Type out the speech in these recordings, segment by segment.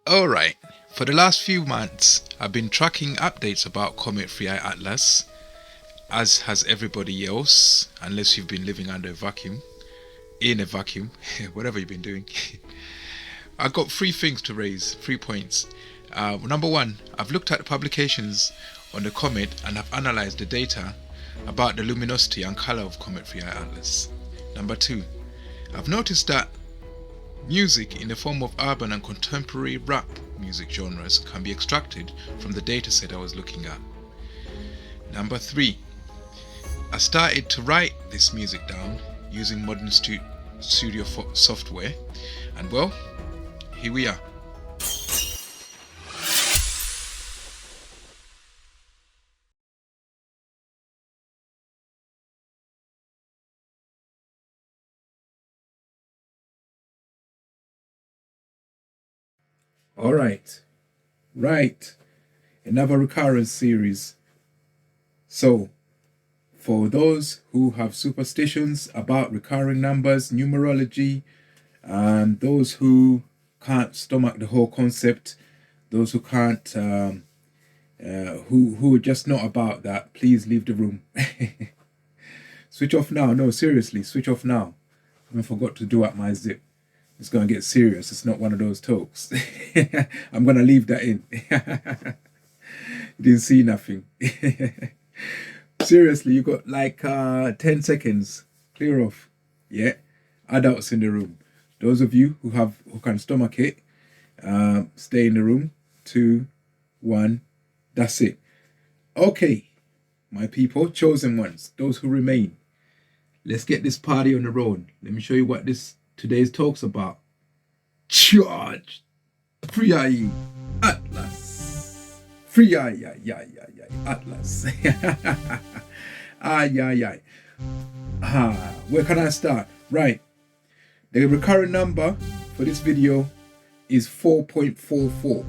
Alright, for the last few months, I've been tracking updates about Comet 3i Atlas, as has everybody else, unless you've been living under a vacuum, in a vacuum, whatever you've been doing. I've got three things to raise, 3 points. Number one, I've looked at the publications on the comet and have analysed the data about the luminosity and colour of Comet 3i Atlas. Number two, I've noticed that music in the form of urban and contemporary rap music genres can be extracted from the dataset I was looking at. Number three, I started to write this music down using modern studio software, and well, here we are. All right, another recurrence series. So, for those who have superstitions about recurring numbers, numerology, and those who can't stomach the whole concept, those who can't, who are just not about that, please leave the room. Switch off now. No, seriously, switch off now. I forgot to do up my zip. It's going to get serious. It's not one of those talks. I'm going to leave that in. You didn't see nothing. Seriously, you got like 10 seconds. Clear off. Yeah. Adults in the room. Those of you who can stomach it, stay in the room. 2, 1. That's it. Okay, my people, chosen ones, those who remain. Let's get this party on the road. Let me show you what today's talk's about. Charge! Free Atlas! Free Atlas! Where can I start? Right. The recurrent number for this video is 4.44.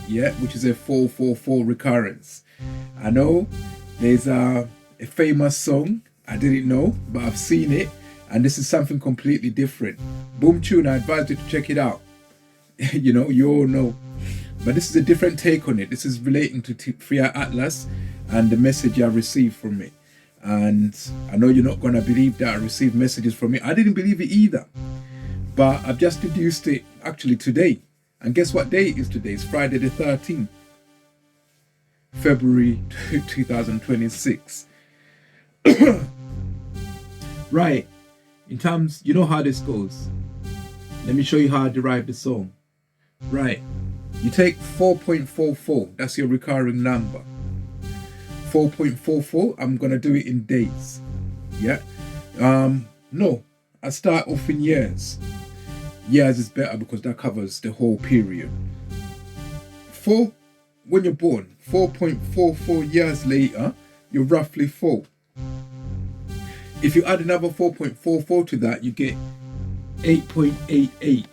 Yeah, which is a 444 recurrence. I know there's a famous song. I didn't know, but I've seen it. And this is something completely different. Boom Tune, I advise you to check it out. You all know. But this is a different take on it. This is relating to 3i Atlas and the message I received from it. And I know you're not going to believe that I received messages from it. I didn't believe it either. But I've just deduced it actually today. And guess what day it is today? It's Friday the 13th. February 2026. Right. In terms, you know how this goes. Let me show you how I derived the song. Right. You take 4.44. That's your recurring number. 4.44. I'm going to do it in days. Yeah. No. I start off in years. Years is better because that covers the whole period. 4, when you're born. 4.44 years later, you're roughly 4. If you add another 4.44 to that, you get 8.88,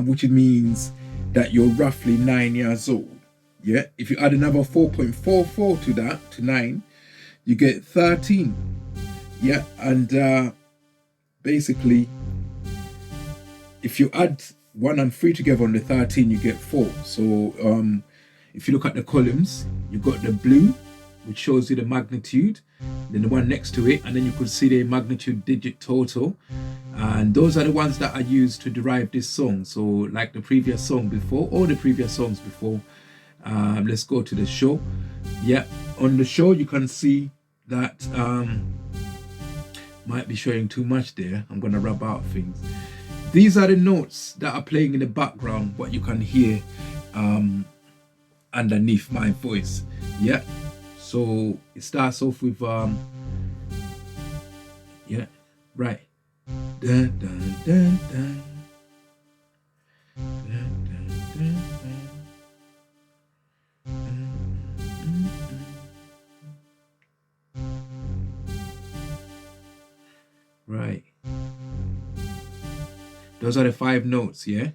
which means that you're roughly 9 years old. Yeah. If you add another 4.44 to that, to 9, you get 13. Yeah. And basically, if you add 1 and 3 together on the 13, you get 4. So if you look at the columns, you've got the blue, which shows you the magnitude, then the one next to it, and then you could see the magnitude digit total. And those are the ones that I used to derive this song. So like the previous song before, or the previous songs before. Let's go to the show. Yeah, on the show you can see that might be showing too much there. I'm gonna rub out things. These are the notes that are playing in the background, what you can hear underneath my voice. Yeah. So it starts off with yeah, right. Dun, dun, dun, dun. Dun, dun, dun, dun. Right. Those are the 5 notes, yeah?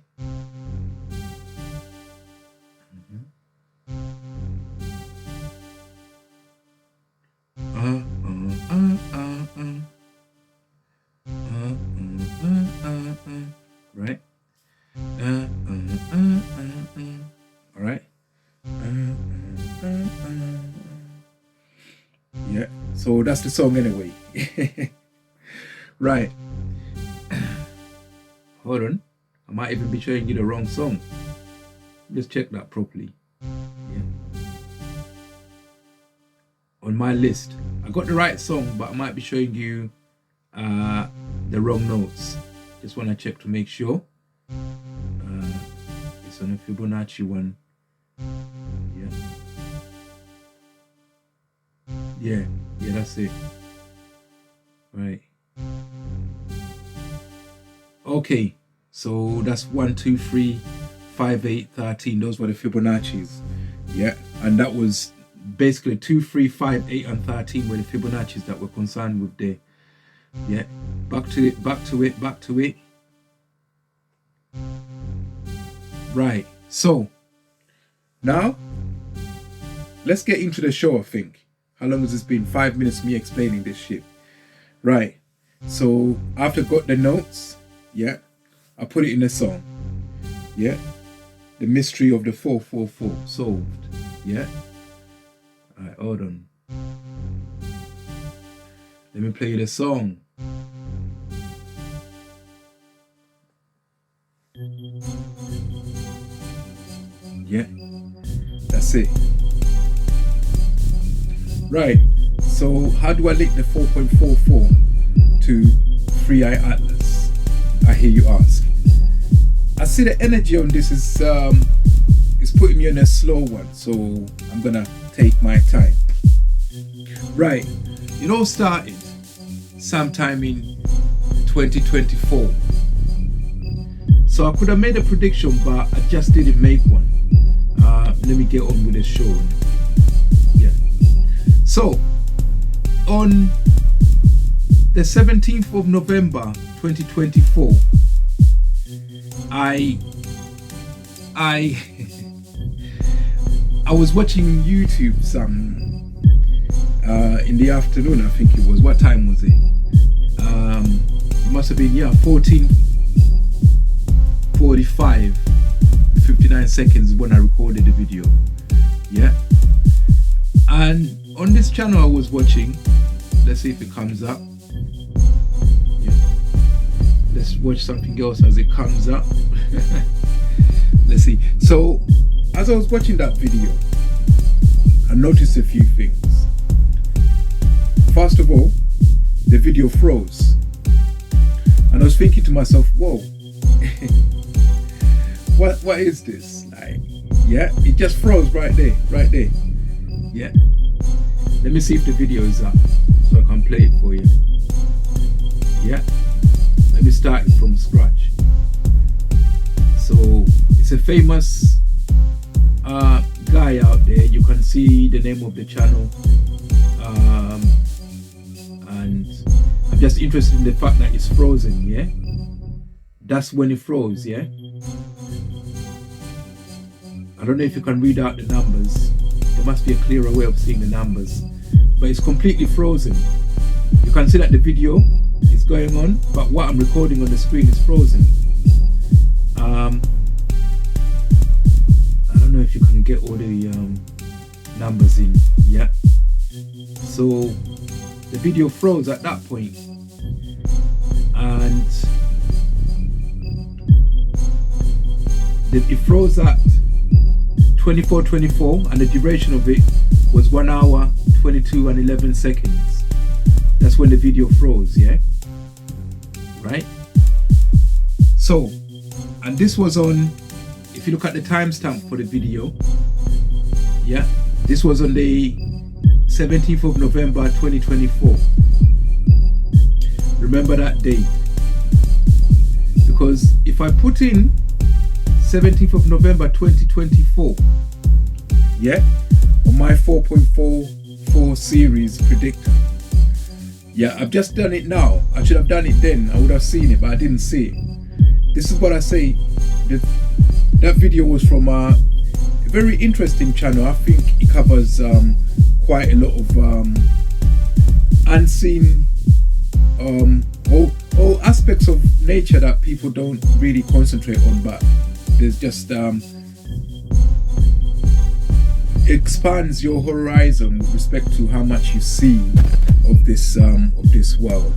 Right? So that's the song anyway. Right. Hold on. I might even be showing you the wrong song. Just check that properly. Yeah. On my list, I got the right song, but I might be showing you the wrong notes. Just want to check to make sure. It's on a Fibonacci one. Yeah, that's it. Right. Okay, so that's 1, 2, 3, 5, 8, 13. Those were the Fibonacci's. Yeah, and that was basically 2, 3, 5, 8, and 13 were the Fibonacci's that were concerned with there. Yeah, back to it. Right, so now let's get into the show, I think. How long has this been? 5 minutes me explaining this shit. Right, so after I got the notes, yeah, I put it in a song. Yeah, the mystery of the 444 solved. Yeah. All right, hold on. Let me play you the song. Yeah, that's it. Right, so how do I link the 4.44 to 3i Atlas? I hear you ask. I see the energy on this is putting me in a slow one, so I'm gonna take my time. Right, it all started sometime in 2024. So I could have made a prediction, but I just didn't make one. Let me get on with the show. Yeah. So on the 17th of November 2024, I was watching YouTube in the afternoon, I think it was. What time was it? It must have been 14:45, 59 seconds when I recorded the video. Yeah. And on this channel I was watching, let's see if it comes up. Yeah. Let's watch something else as it comes up. Let's see. So as I was watching that video, I noticed a few things. First of all, the video froze. And I was thinking to myself, whoa, what is this? Like, yeah, it just froze right there. Yeah. Let me see if the video is up so I can play it for you. Yeah. Let me start it from scratch. So it's a famous guy out there. You can see the name of the channel. And I'm just interested in the fact that it's frozen, yeah? That's when it froze, yeah? I don't know if you can read out the numbers. There must be a clearer way of seeing the numbers. But it's completely frozen. You can see that the video is going on, but what I'm recording on the screen is frozen. I don't know if you can get all the numbers in, yeah? So the video froze at that point, and it froze at 24:24, and the duration of it was 1 hour 22 and 11 seconds. That's when the video froze, yeah? Right? So, and this was on, if you look at the timestamp for the video, yeah, this was on the 17th of November 2024. Remember that date, because if I put in 17th of November 2024, yeah, on my 4.44 series predictor, yeah, I've just done it now. I should have done it then. I would have seen it, but I didn't see it. This is what I say. That video was from a very interesting channel. I think it covers quite a lot of unseen all aspects of nature that people don't really concentrate on, but there's just expands your horizon with respect to how much you see of this world.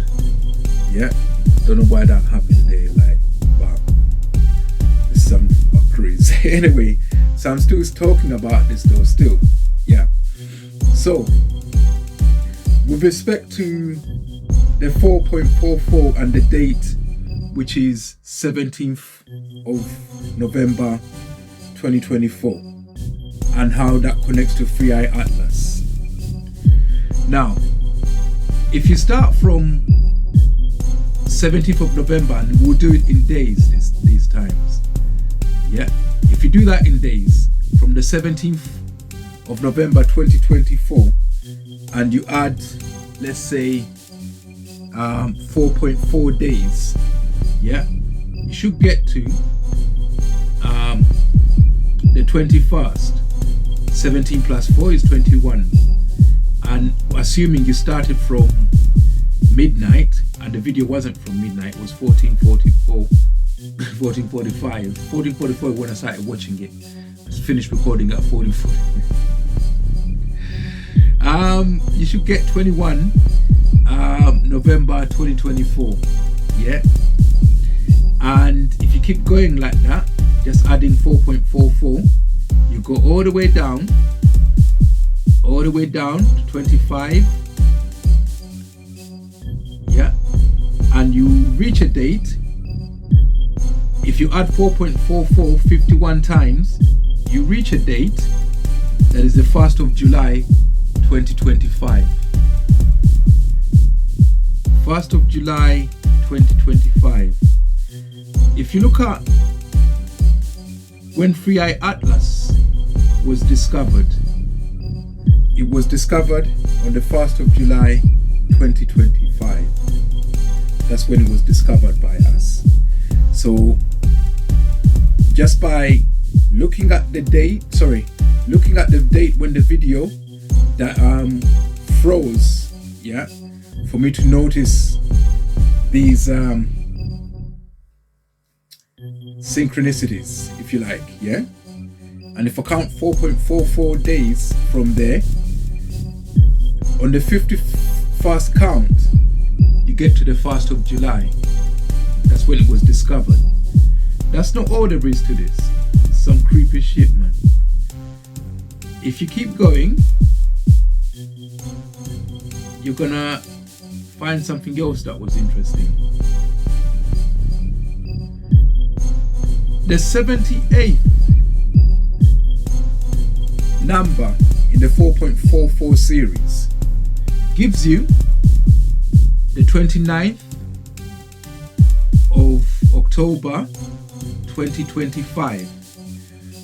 Yeah, don't know why that happened there, like, but it's some crazy. Anyway, so I'm still talking about this though, still. Yeah. So with respect to the 4.44 and the date, which is 17th of November 2024, and how that connects to 3i Atlas. Now, if you start from 17th of November, and we'll do it in days these times. Yeah, if you do that in days, from the 17th of November 2024, and you add, let's say, 4.4 days, yeah, you should get to the 21st. 17 plus 4 is 21, and assuming you started from midnight, and the video wasn't from midnight, it was 14:44, 14:45. 14:44 when I started watching it. I finished recording at 44. You should get 21 November 2024. Yeah, and if you keep going like that, just adding 4.44, you go all the way down to 25. Yeah, and you reach a date. If you add 4.44 51 times, you reach a date that is the 1st of July 2025. 1st of July 2025. If you look at when 3i Atlas was discovered, it was discovered on the 1st of July 2025. That's when it was discovered by us. So just by looking at the date when the video that froze, yeah, for me to notice these synchronicities, if you like, yeah. And if I count 4.44 days from there, on the 51st count, you get to the 1st of July. That's when it was discovered. That's not all there is to this. It's some creepy shit, man. If you keep going, you're gonna find something else that was interesting. The 78th number in the 4.44 series gives you the 29th of October 2025.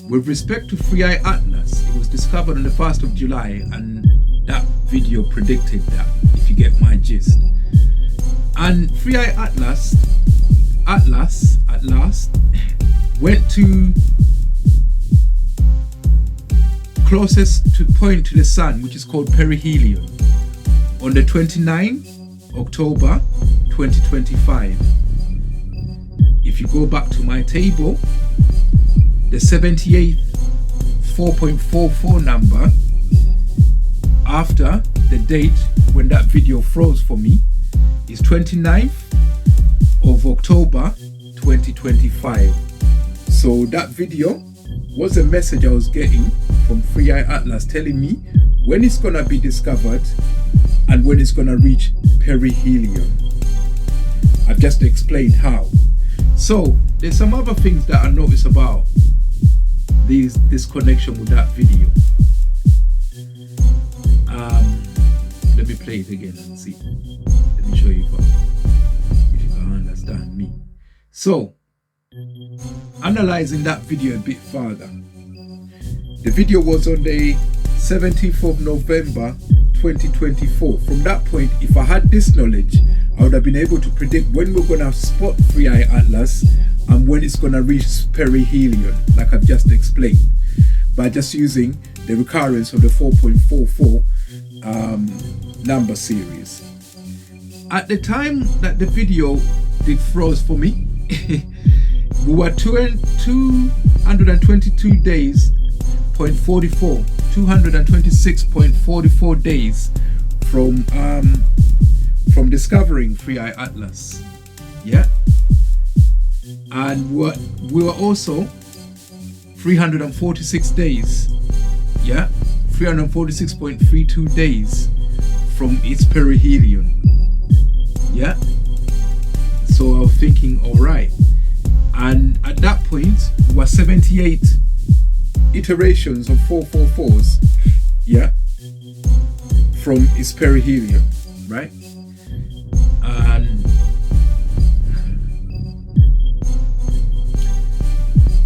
With respect to 3i Atlas, it was discovered on the 1st of July, and that video predicted that, if you get my gist. And 3i Atlas at last went to closest to point to the sun, which is called perihelion, on the 29th October 2025. If you go back to my table, the 78th 4.44 number after the date when that video froze for me is 29th of October 2025. So that video was a message I was getting from 3i Atlas telling me when it's gonna be discovered and when it's gonna reach perihelion. I've just explained how. So there's some other things that I noticed about this connection with that video. Let me play it again and see. Let me show you if you can understand me. So, analyzing that video a bit further. The video was on the 17th of November 2024. From that point, if I had this knowledge, I would have been able to predict when we're gonna spot 3i Atlas and when it's gonna reach perihelion, like I've just explained, by just using the recurrence of the 4.44 number series. At the time that the video did froze for me, we were 222 days, 226.44 days from discovering Three Eye Atlas. Yeah. And we were also 346 days. Yeah. 346.32 days from its perihelion. Yeah. So I was thinking, all right. And at that point, we were 78 iterations of 444s. Yeah. From its perihelion, right? And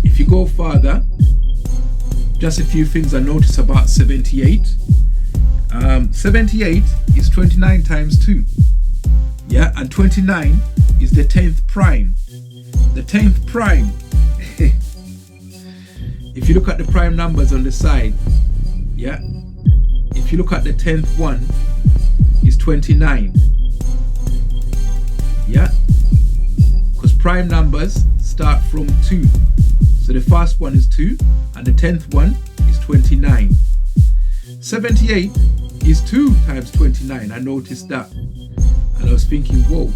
if you go further, just a few things I noticed about 78. 78 is 29 times 2. Yeah, and 29 is the 10th prime. The 10th prime, if you look at the prime numbers on the side, yeah, if you look at the 10th one, is 29. Yeah, because prime numbers start from 2. So the first one is 2, and the 10th one is 29. 78 is 2 times 29. I noticed that, and I was thinking, whoa.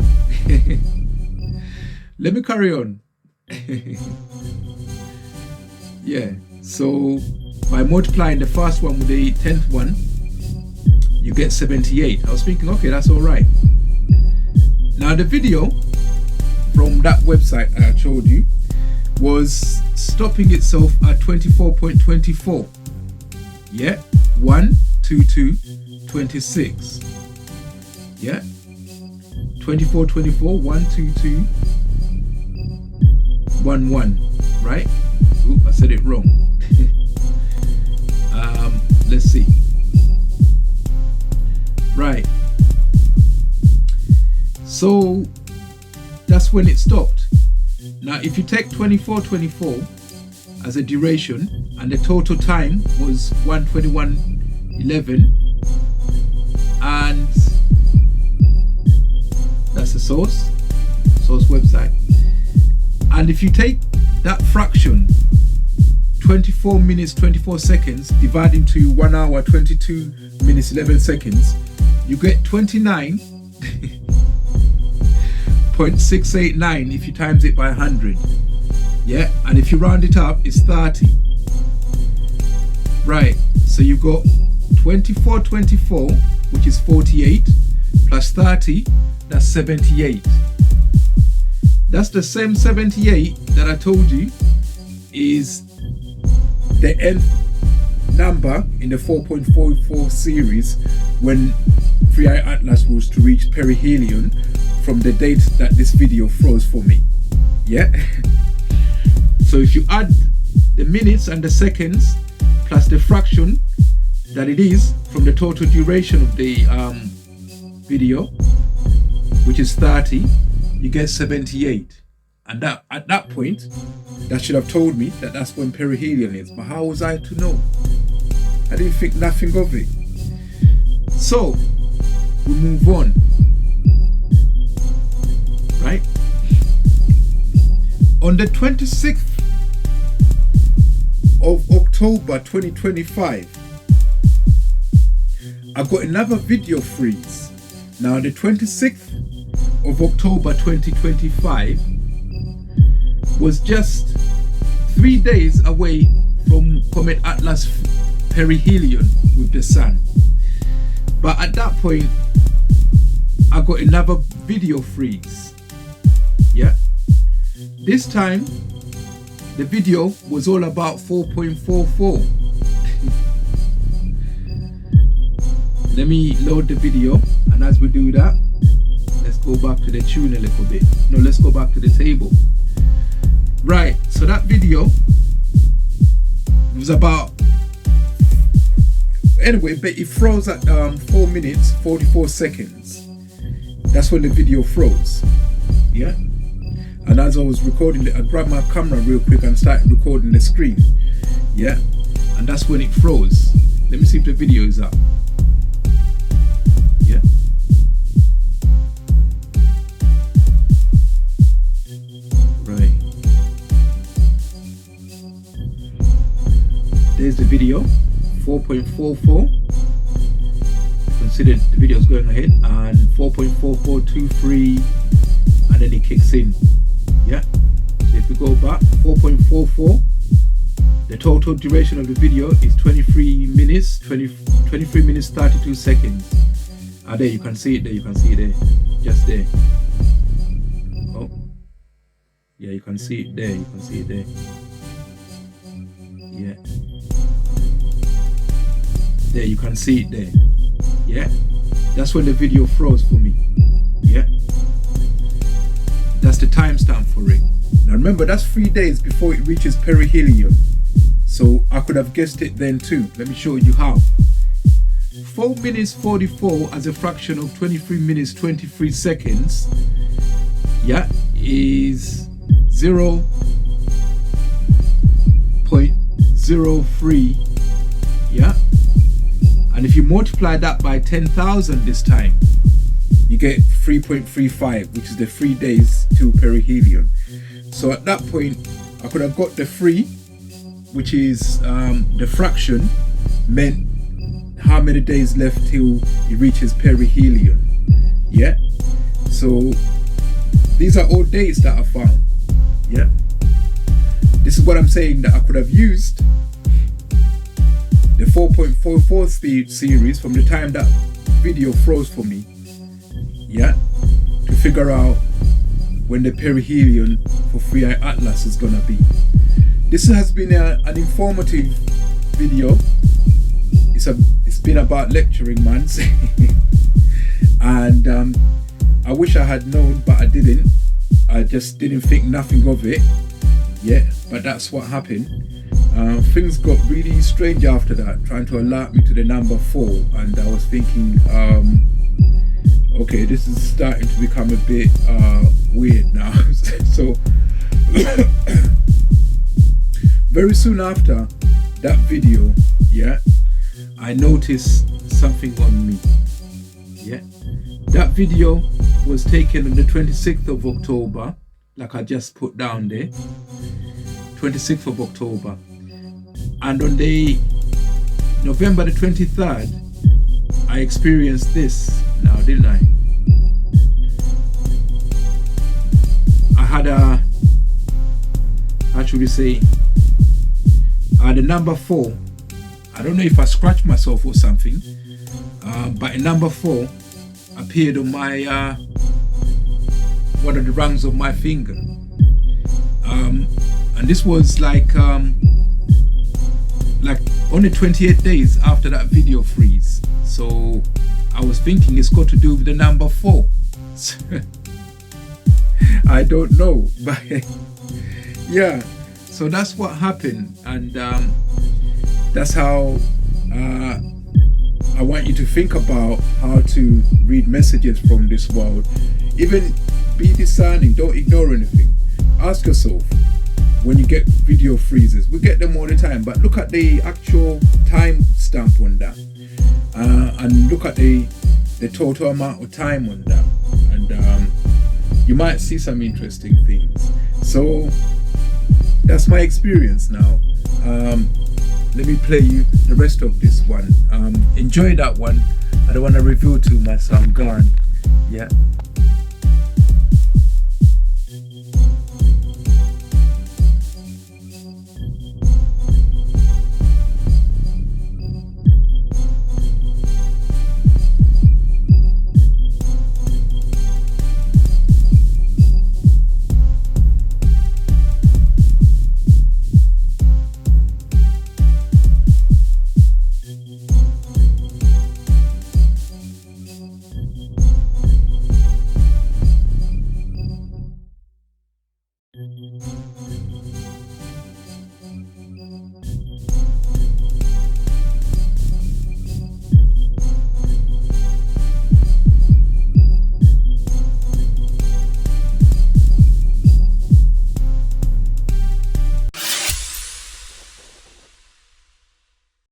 Let me carry on. Yeah, so by multiplying the first one with the 10th one, you get 78. I was thinking, okay, that's all right. Now the video from that website I showed you was stopping itself at 24.24. Yeah, 1, 2, 2, 26. Yeah, 24, 24, 1, 2, 2, 1, 1. Right? Oop, I said it wrong. Let's see. Right. So that's when it stopped. Now, if you take 24 as a duration, and the total time was 1:21:11, and that's the source website. And if you take that fraction, 24 minutes 24 seconds, divided into 1 hour 22 minutes 11 seconds, you get 29.689 if you times it by 100. Yeah, and if you round it up, it's 30. Right, so you've got 24, which is 48, plus 30, that's 78. That's the same 78 that I told you is the nth number in the 4.44 series when Three Eye Atlas was to reach perihelion from the date that this video froze for me. Yeah. So if you add the minutes and the seconds plus the fraction that it is from the total duration of the video, which is 30, you get 78. And that at that point, that should have told me that that's when perihelion is. But how was I to know? I didn't think nothing of it. So we move on. Right? On the 26th of October 2025, I got another video freeze. Now the 26th of October 2025 was just 3 days away from Comet Atlas perihelion with the sun. But at that point, I got another video freeze. Yeah. This time, the video was all about 4.44. Let me load the video, and as we do that, let's go back to the tune a little bit. No, let's go back to the table. Right, so that video was about, anyway, but it froze at 4 minutes 44 seconds. That's when the video froze. Yeah. And as I was recording it, I grabbed my camera real quick and started recording the screen. Yeah. And that's when it froze. Let me see if the video is up. Yeah. Right. There's the video. 4.44. You can can see that the video is going ahead, and 4.4423, and then it kicks in. Yeah, so if we go back 4.44, the total duration of the video is 23 minutes 32 seconds. There you can see it there, you can see it there, just there. Oh yeah, you can see it there, you can see it there. Yeah, there you can see it there. Yeah, that's when the video froze for me. Yeah, that's the timestamp for it. Now remember, that's 3 days before it reaches perihelion, so I could have guessed it then too. Let me show you how. 4 minutes 44 as a fraction of 23 minutes 23 seconds, yeah, is 0.03, yeah, and if you multiply that by 10,000 this time, you get 3.35, which is the 3 days to perihelion. So at that point, I could have got the 3, which is the fraction, meant how many days left till it reaches perihelion. Yeah, so these are all dates that I found. Yeah, this is what I'm saying, that I could have used the 4.44 speed series from the time that video froze for me, yeah, to figure out when the perihelion for 3i Atlas is gonna be. This has been an informative video. It's been about lecturing, man. And I wish I had known, but I didn't. I just didn't think nothing of it. Yeah, but that's what happened. Things got really strange after that, trying to alert me to the number 4, and I was thinking, okay, this is starting to become a bit weird now. So very soon after that video, yeah, I noticed something on me. Yeah, that video was taken on the 26th of October, like I just put down there, 26th of October, and on the November the 23rd, I experienced this now, didn't I? I had a, how should we say, the number 4. I don't know if I scratched myself or something, but a number 4 appeared on my one of the rungs of my finger, and this was like only 28 days after that video freeze. So I was thinking it's got to do with the number 4. I don't know, but yeah, so that's what happened, and that's how I want you to think about how to read messages from this world. Even be discerning, don't ignore anything. Ask yourself, when you get video freezes, we get them all the time, but look at the actual time stamp on that, and look at the total amount of time on that, and you might see some interesting things. So that's my experience now. Let me play you the rest of this one. Enjoy that one. I don't want to reveal too much, so I'm gone. Yeah.